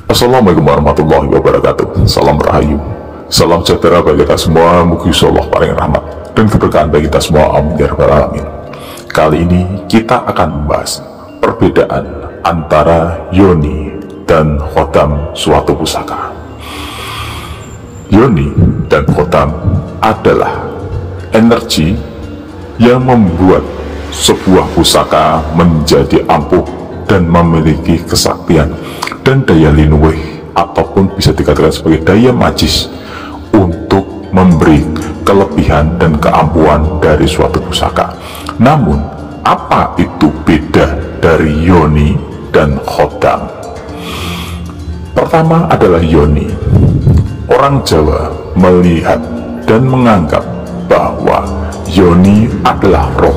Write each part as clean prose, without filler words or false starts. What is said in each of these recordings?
Assalamualaikum warahmatullahi wabarakatuh. Salam rahayu, salam sejahtera bagi kita semua. Mugi Allah paling rahmat dan keberkahan bagi kita semua, amin ya rabbal alamin. Kali ini kita akan membahas perbedaan antara yoni dan khotam suatu pusaka. Yoni dan khotam adalah energi yang membuat sebuah pusaka menjadi ampuh dan memiliki kesaktian dan daya linuwih, ataupun bisa dikatakan sebagai daya magis untuk memberi kelebihan dan keampuhan dari suatu pusaka. Namun, apa itu beda dari yoni dan khotam? Pertama adalah yoni. Orang Jawa melihat dan menganggap bahwa yoni adalah roh.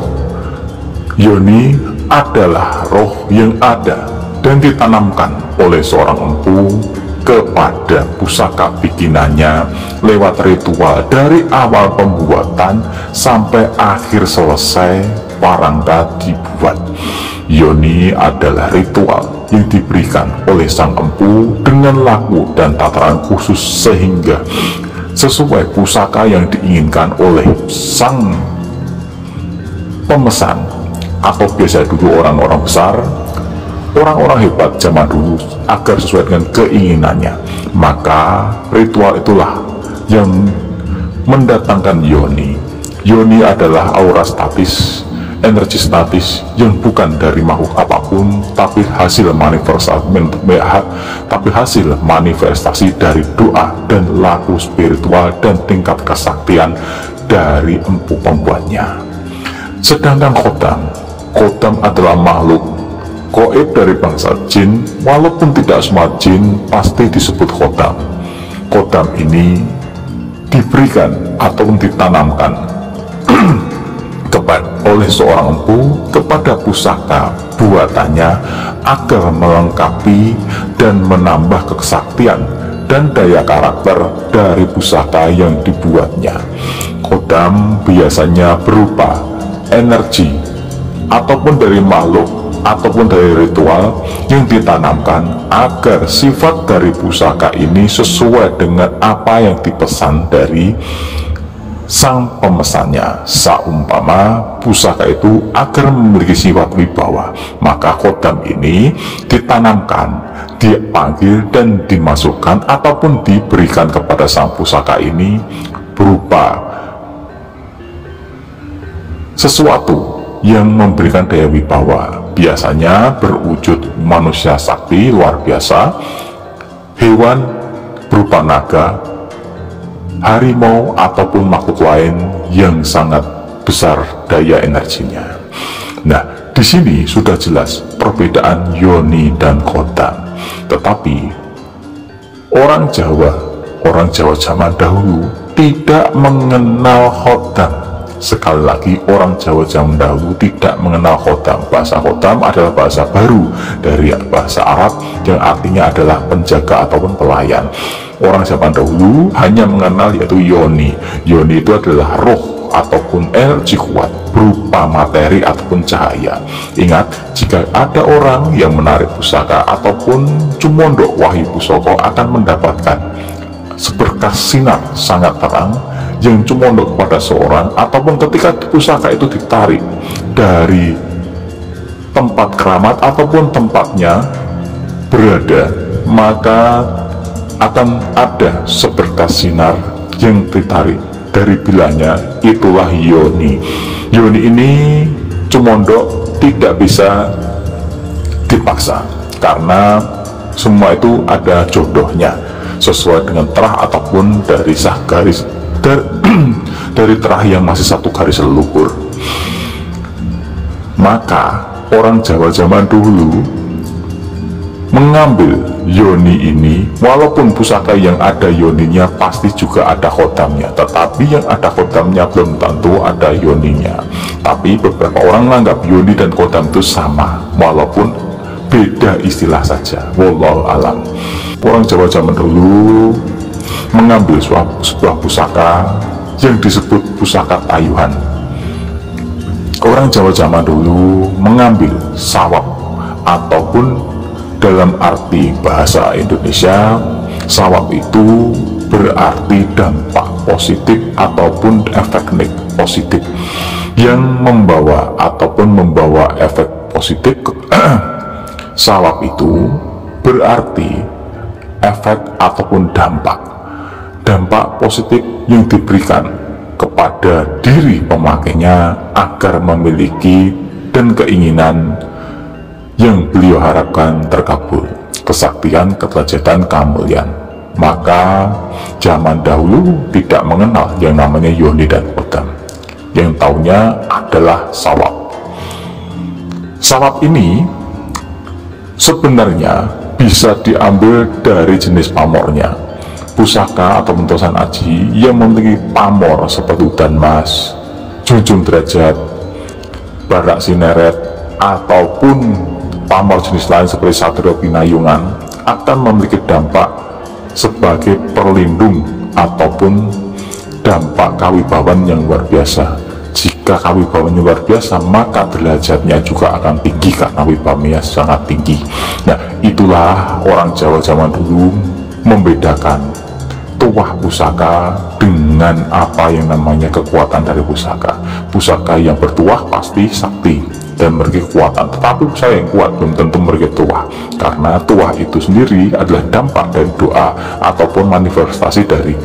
Yoni adalah roh yang ada dan ditanamkan oleh seorang empu kepada pusaka bikinannya lewat ritual dari awal pembuatan sampai akhir selesai parangka dibuat. Yoni adalah ritual yang diberikan oleh sang empu dengan laku dan tataran khusus sehingga sesuai pusaka yang diinginkan oleh sang pemesan, atau biasa dulu orang-orang besar, orang-orang hebat zaman dulu, agar sesuai dengan keinginannya. Maka ritual itulah yang mendatangkan yoni. Yoni adalah aura statis, energi statis yang bukan dari makhluk apapun, tapi hasil manifestasi dari doa dan laku spiritual dan tingkat kesaktian dari empu pembuatnya. Sedangkan khotam adalah makhluk gaib dari bangsa jin. Walaupun tidak semua jin pasti disebut khotam. Khotam ini diberikan ataupun ditanamkan oleh seorang empu kepada pusaka buatannya agar melengkapi dan menambah kesaktian dan daya karakter dari pusaka yang dibuatnya. Khotam biasanya berupa energi ataupun dari makhluk ataupun dari ritual yang ditanamkan agar sifat dari pusaka ini sesuai dengan apa yang dipesan dari sang pemesannya. Saumpama pusaka itu agar memiliki sifat wibawa, maka khotam ini ditanamkan, dipanggil dan dimasukkan ataupun diberikan kepada sang pusaka ini berupa sesuatu yang memberikan daya wibawa, biasanya berwujud manusia sakti luar biasa, hewan berupa naga, harimau ataupun makhluk lain yang sangat besar daya energinya. Nah, di sini sudah jelas perbedaan yoni dan khotam. Tetapi orang Jawa zaman dahulu tidak mengenal khotam. Sekali lagi, orang Jawa zaman dahulu tidak mengenal khotam. Bahasa khotam adalah bahasa baru dari bahasa Arab yang artinya adalah penjaga ataupun pelayan. Orang zaman dahulu hanya mengenal yaitu yoni. Yoni itu adalah roh ataupun energi kuat berupa materi ataupun cahaya. Ingat, jika ada orang yang menarik pusaka ataupun cumondok wahyu pusaka akan mendapatkan seberkas sinar sangat terang yang cumondok kepada seorang, ataupun ketika pusaka itu ditarik dari tempat keramat ataupun tempatnya berada, maka akan ada seberkas sinar yang ditarik dari bilanya. Itulah yoni. Yoni ini cumondok tidak bisa dipaksa karena semua itu ada jodohnya sesuai dengan terah ataupun dari sah garis dari terah yang masih satu garis leluhur. Maka orang Jawa zaman dulu mengambil yoni ini, walaupun pusaka yang ada yoninya pasti juga ada khotamnya, tetapi yang ada khotamnya belum tentu ada yoninya. Tapi beberapa orang menganggap yoni dan khotam itu sama, walaupun beda istilah saja. Wallahu alam. Orang Jawa zaman dulu mengambil sebuah pusaka yang disebut pusaka tayuhan. Orang Jawa zaman dulu mengambil sawab ataupun Dalam arti bahasa Indonesia, sawab itu berarti dampak positif ataupun efek positif yang membawa efek positif. Sawab itu berarti efek ataupun dampak positif yang diberikan kepada diri pemakainya agar memiliki dan keinginan yang beliau harapkan terkabul, kesaktian, kederajatan, kemuliaan. Maka zaman dahulu tidak mengenal yang namanya yoni dan kodam, yang taunya adalah sawab. Sawab ini sebenarnya bisa diambil dari jenis pamornya. Pusaka atau tosan aji yang memiliki pamor seperti udan mas, junjung derajat, barak sineret, ataupun pamor jenis lain seperti satrio pinayungan akan memiliki dampak sebagai perlindung ataupun dampak kawibawan yang luar biasa. Jika kawibawan luar biasa, maka derajatnya juga akan tinggi karena wibawanya sangat tinggi. Nah, itulah orang Jawa zaman dulu membedakan tuah pusaka dengan apa yang namanya kekuatan dari pusaka. Pusaka yang bertuah pasti sakti dan memiliki kekuatan, tetapi pusaka yang kuat belum tentu memiliki tuah, karena tuah itu sendiri adalah dampak dari doa ataupun manifestasi dari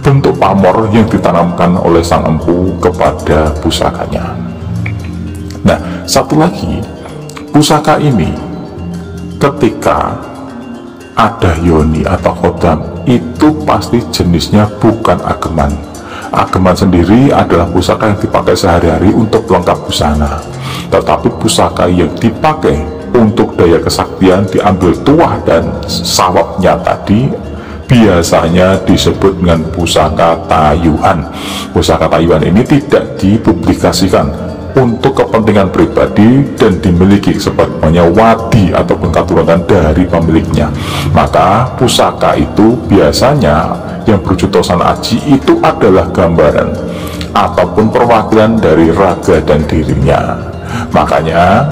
bentuk pamor yang ditanamkan oleh sang empu kepada pusakanya. Nah, satu lagi, pusaka ini ketika ada yoni atau kodam itu pasti jenisnya bukan ageman. Ageman sendiri adalah pusaka yang dipakai sehari-hari untuk pelengkap busana, tetapi pusaka yang dipakai untuk daya kesaktian diambil tuah dan sawabnya tadi biasanya disebut dengan pusaka tayuhan. Pusaka tayuhan ini tidak dipublikasikan untuk kepentingan pribadi dan dimiliki sebagai wadi ataupun keturunan dari pemiliknya. Maka pusaka itu biasanya yang berwujud tosan aji itu adalah gambaran ataupun perwakilan dari raga dan dirinya. Makanya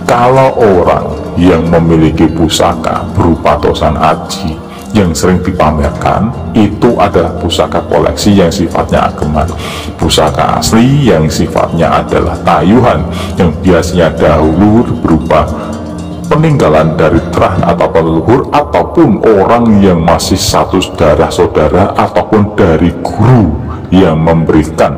kalau orang yang memiliki pusaka berupa tosan aji yang sering dipamerkan itu adalah pusaka koleksi yang sifatnya ageman. Pusaka asli yang sifatnya adalah tayuhan yang biasanya dahulu berupa peninggalan dari terah atau leluhur ataupun orang yang masih satu saudara ataupun dari guru yang memberikan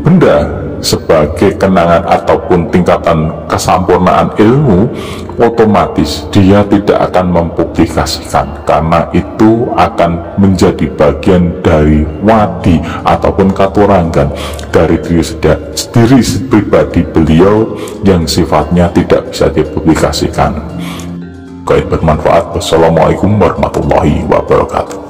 benda sebagai kenangan ataupun tingkatan kesempurnaan ilmu, otomatis dia tidak akan mempublikasikan karena itu akan menjadi bagian dari wadi ataupun katurangan dari diri pribadi beliau yang sifatnya tidak bisa dipublikasikan. Bermanfaat. Wassalamualaikum warahmatullahi wabarakatuh.